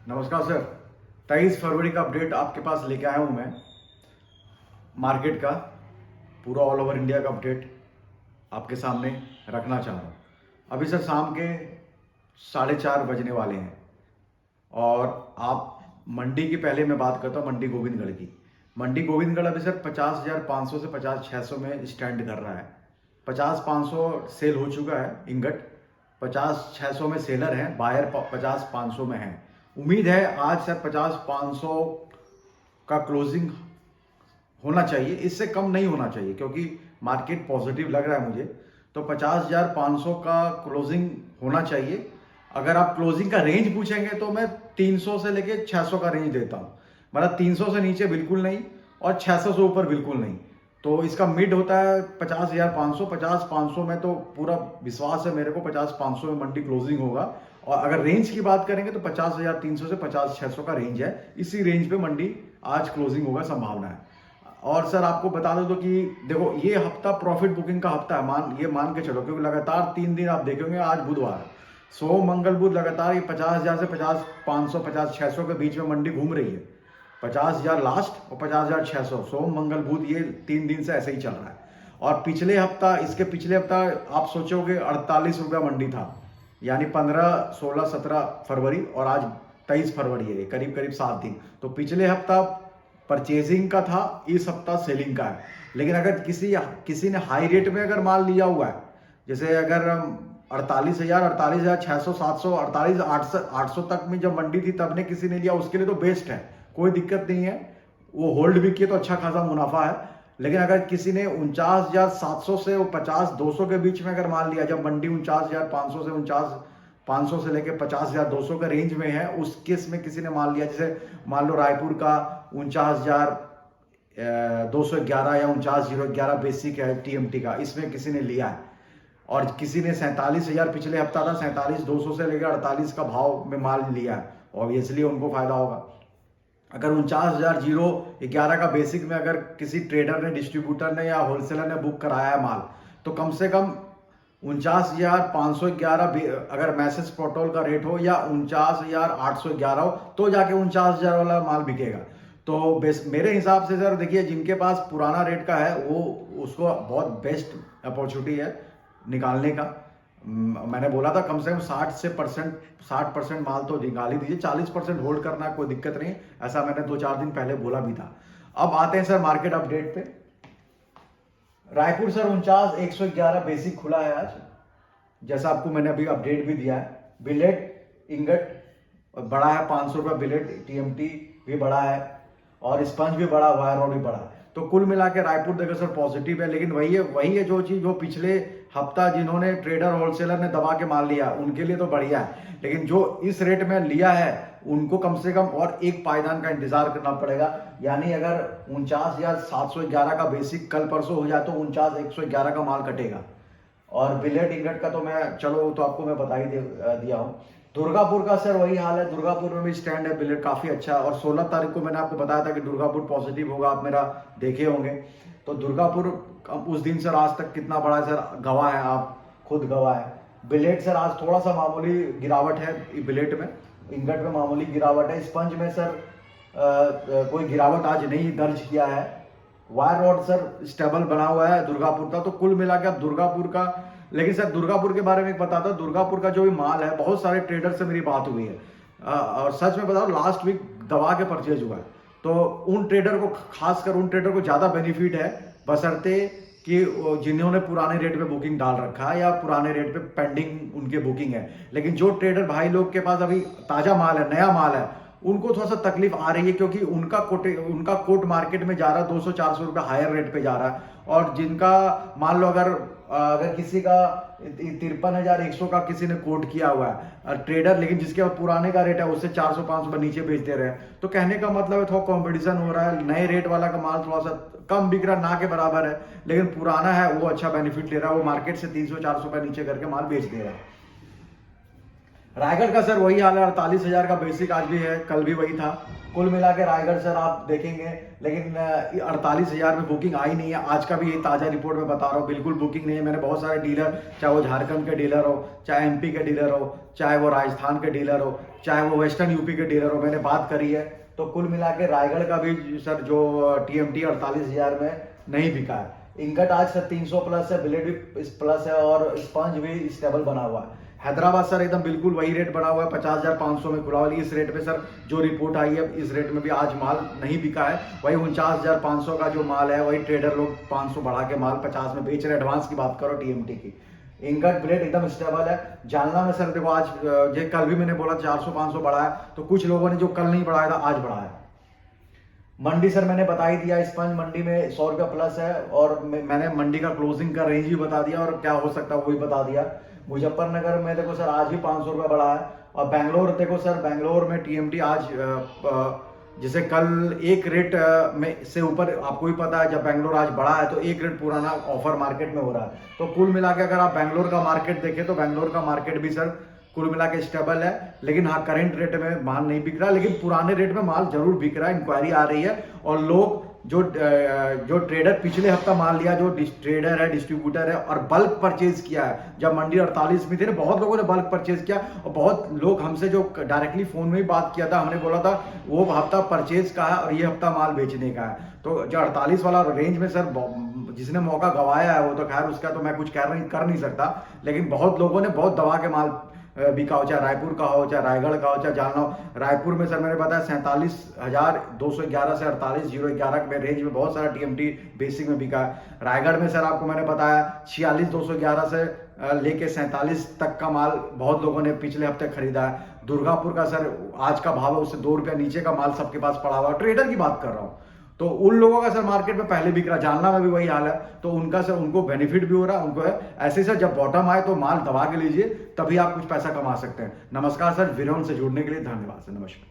नमस्कार सर। 23 फरवरी का अपडेट आपके पास लेके आया हूँ मैं। मार्केट का पूरा ऑल ओवर इंडिया का अपडेट आपके सामने रखना चाह रहा हूँ। अभी सर शाम के 4:30 बजने वाले हैं और आप मंडी की पहले मैं बात करता हूँ मंडी गोविंदगढ़ की। मंडी गोविंदगढ़ अभी सर 50,500 से 50,600 में स्टैंड कर रहा है। 50,500 सेल हो चुका है इंगट, 50,600 में सेलर हैं, बायर 50,500 में हैं। उम्मीद है आज सर 50,500 का क्लोजिंग होना चाहिए, इससे कम नहीं होना चाहिए क्योंकि मार्केट पॉजिटिव लग रहा है मुझे। तो 50,500 का क्लोजिंग होना चाहिए। अगर आप क्लोजिंग का रेंज पूछेंगे तो मैं 300 से लेके 600 का रेंज देता हूँ। मतलब 300 से नीचे बिल्कुल नहीं और 600 से ऊपर बिल्कुल नहीं। तो इसका मिड होता है 50,500। 50,500 में तो पूरा विश्वास है मेरे को 50,500 में मंडी क्लोजिंग होगा। और अगर रेंज की बात करेंगे तो 50,300 से 50,600 का रेंज है। इसी रेंज पे मंडी आज क्लोजिंग होगा, संभावना है। और सर आपको बता दो तो कि देखो ये हफ्ता प्रॉफिट बुकिंग का हफ्ता है, मान के चलो, क्योंकि लगातार 3 दिन आप देखेंगे। आज बुधवार, सोम मंगल बुध लगातार ये 50,000 से 50,500 50,600 के बीच में मंडी घूम रही है। 50,000 लास्ट और 50,600 सोम मंगल बुध, ये 3 दिन से ऐसे ही चल रहा है। और पिछले हफ्ता, इसके पिछले हफ्ता आप सोचोगे 48 रुपया मंडी था, यानी 15 16 17 फरवरी और आज 23 फरवरी है, करीब करीब 7 दिन। तो पिछले हफ्ता परचेजिंग का था, इस हफ्ता सेलिंग का है। लेकिन अगर किसी ने हाई रेट में अगर माल लिया हुआ है, जैसे अगर 48,000 48,600 700 48,800 तक में जब मंडी थी तब ने किसी ने लिया, उसके लिए तो बेस्ट है, कोई दिक्कत नहीं है। वो होल्ड भी किए तो अच्छा खासा मुनाफा है। लेकिन अगर किसी ने 49,700 से 50,200 के बीच में अगर माल लिया, जब मंडी 49,500 से 49,500 से लेके 50,200 का रेंज में है, उस केस में किसी ने माल लिया, जैसे मान लो रायपुर का 49,211 या 49,011 बेसिक है टीएमटी का, इसमें किसी ने लिया है। और किसी ने 47,000 पिछले हफ्ता था, 47,200 से लेकर 48 का भाव में माल लिया है, ऑब्वियसली उनको फायदा होगा। अगर 49,011 का बेसिक में अगर किसी ट्रेडर ने, डिस्ट्रीब्यूटर ने या होलसेलर ने बुक कराया है माल, तो कम से कम 49,511 अगर मैसेज प्रोटोल का रेट हो या 49,811 हो, तो जाके 49,000 वाला माल बिकेगा। तो मेरे हिसाब से सर देखिए, जिनके पास पुराना रेट का है वो, उसको बहुत बेस्ट अपॉर्चुनिटी है निकालने का। मैंने बोला था कम से कम 60% माल तो निकाल ही दीजिए, 40% होल्ड करना कोई दिक्कत नहीं, ऐसा मैंने 2-4 दिन पहले बोला भी था। अब आते हैं सर मार्केट अपडेट पे। रायपुर सर 49,111 बेसिक खुला है आज, जैसा आपको मैंने अभी अपडेट भी दिया है। बिलेट इंगट बड़ा है, 500 रुपया बिलेट, टीएमटी भी बड़ा है और स्पंज भी बड़ा, वायर रॉड भी बड़ा है। तो कुल मिला के रायपुर देखो सर पॉजिटिव है। लेकिन वही है जो चीज जो पिछले हफ्ता जिन्होंने ट्रेडर होलसेलर ने दबा के माल लिया, उनके लिए तो बढ़िया है। लेकिन जो इस रेट में लिया है उनको कम से कम और एक पायदान का इंतजार करना पड़ेगा। यानी अगर 49,711 का बेसिक कल परसों हो जाए तो 49,111 का माल कटेगा। और बिलेट इंगट का तो मैं, चलो तो आपको मैं बता ही दिया हूँ। दुर्गापुर का सर वही हाल है, दुर्गापुर में भी स्टैंड है बिलेट काफी अच्छा है। और 16 तारीख को मैंने आपको बताया था कि दुर्गापुर पॉजिटिव होगा, आप मेरा देखे होंगे। तो दुर्गापुर उस दिन सर आज तक कितना बड़ा है सर, गवाह है, आप खुद गवाह है। बिलेट सर आज थोड़ा सा मामूली गिरावट है, बिलेट में, इंगट में मामूली गिरावट है। स्पंज में सर कोई गिरावट आज नहीं दर्ज किया है। वायर रॉड सर स्टेबल बना हुआ है दुर्गापुर का। तो कुल मिलाकर दुर्गापुर का, लेकिन सर दुर्गापुर के बारे में एक बताता, दुर्गापुर का जो भी माल है, बहुत सारे ट्रेडर से मेरी बात हुई है और सच में बताओ लास्ट वीक दबा के परचेज हुआ है। तो उन ट्रेडर को, खासकर उन ट्रेडर को ज्यादा बेनिफिट है, बशर्ते कि जिन्होंने पुराने रेट पे बुकिंग डाल रखा है या पुराने रेट पे पेंडिंग उनके बुकिंग है। लेकिन जो ट्रेडर भाई लोग के पास अभी ताजा माल है, नया माल है, उनको थोड़ा सा तकलीफ आ रही है, क्योंकि उनका कोट मार्केट में जा रहा है 200-400 रुपये हायर रेट पे जा रहा है। और जिनका मान लो अगर किसी का 53,100 का किसी ने कोट किया हुआ है ट्रेडर, लेकिन जिसके पुराने का रेट है उससे 400-500 रुपये नीचे बेच दे रहे हैं। तो कहने का मतलब है थोड़ा कंपटीशन हो रहा है, नए रेट वाला का माल थोड़ा सा कम बिक रहा, ना के बराबर है, लेकिन पुराना है वो अच्छा बेनिफिट ले रहा है, वो मार्केट से 300-400 रुपये नीचे करके माल बेच दे रहा है। रायगढ़ का सर वही हाल है, 48,000 का बेसिक आज भी है, कल भी वही था। कुल मिला के रायगढ़ सर आप देखेंगे, लेकिन 48,000 में बुकिंग आई नहीं है। आज का भी ये ताजा रिपोर्ट में बता रहा हूँ, बिल्कुल बुकिंग नहीं है। मैंने बहुत सारे डीलर, चाहे वो झारखंड के डीलर हो, चाहे एमपी के डीलर हो, चाहे वो राजस्थान के डीलर हो, चाहे वो वेस्टर्न यूपी के डीलर हो, मैंने बात करी है। तो कुल मिला के रायगढ़ का भी सर जो TMT 48,000 में नहीं बिका है। इंगट आज सर 300 प्लस है, बिलेट भी प्लस है और स्पंज भी स्टेबल बना हुआ है। हैदराबाद सर एकदम बिल्कुल वही रेट बना हुआ है, 50,500 में खुला हुआ है। इस रेट पे सर जो रिपोर्ट आई है, इस रेट में भी आज माल नहीं बिका है। वही 49,500 का जो माल है, वही ट्रेडर लोग 500 बढ़ा के माल 50 में बेच रहे हैं। एडवांस की बात करो TMT की, इंगट प्लेट एकदम स्टेबल है। जालना में सर देखो आज ये कल भी मैंने बोला 400-500 बढ़ा है, तो कुछ लोगों ने जो कल नहीं बढ़ाया था आज बढ़ा है। मंडी सर मैंने बता ही दिया, स्पंज मंडी में 100 रुपया प्लस है और मैंने मंडी का क्लोजिंग का रेंज भी बता दिया और क्या हो सकता है वो भी बता दिया। मुजफ्फरनगर में देखो सर आज भी 500 रुपया बढ़ा है। और बेंगलोर देखो सर, बेंगलोर में TMT आज जैसे कल एक रेट में से ऊपर, आपको भी पता है जब बेंगलोर आज बढ़ा है तो एक रेट पुराना ऑफर मार्केट में हो रहा है। तो कुल मिला के अगर आप बेंगलोर का मार्केट देखें तो बेंगलोर का मार्केट भी सर कुल मिला के स्टेबल है। लेकिन हाँ, करंट रेट में माल नहीं बिक रहा, लेकिन पुराने रेट में माल जरूर बिक रहा है। इंक्वायरी आ रही है और लोग जो ट्रेडर पिछले हफ्ता माल लिया, जो ट्रेडर है, डिस्ट्रीब्यूटर है और बल्क परचेज किया है, जब मंडी 48 में थे ना, बहुत लोगों ने बल्क परचेज किया और बहुत लोग हमसे जो डायरेक्टली फोन में ही बात किया था, हमने बोला था वो हफ्ता परचेज का है और ये हफ्ता माल बेचने का है। तो जो 48 वाला रेंज में सर जिसने मौका गंवाया है वो तो खैर उसका तो मैं कुछ कर नहीं सकता, लेकिन बहुत लोगों ने बहुत दबा के माल बिका हो, चाहे रायपुर का हो, चाहे रायगढ़ का हो, चाहे जालना हो। रायपुर में सर मैंने बताया 47,211 से 48,011 के रेंज में बहुत सारा TMT बेसिक में बिका है। रायगढ़ में सर आपको मैंने बताया 46,211 से लेके 47 तक का माल बहुत लोगों ने पिछले हफ्ते खरीदा है। दुर्गापुर का सर आज का भाव है उससे 2 रुपया नीचे का माल सबके पास पड़ा हुआ है, ट्रेडर की बात कर रहा हूँ। तो उन लोगों का सर मार्केट में पहले बिक रहा, जालना में भी वही हाल है, तो उनका सर उनको बेनिफिट भी हो रहा है, उनको है ऐसे सर जब बॉटम आए तो माल दबा के लीजिए, तभी आप कुछ पैसा कमा सकते हैं। नमस्कार सर, विनोन से जुड़ने के लिए धन्यवाद सर, नमस्कार।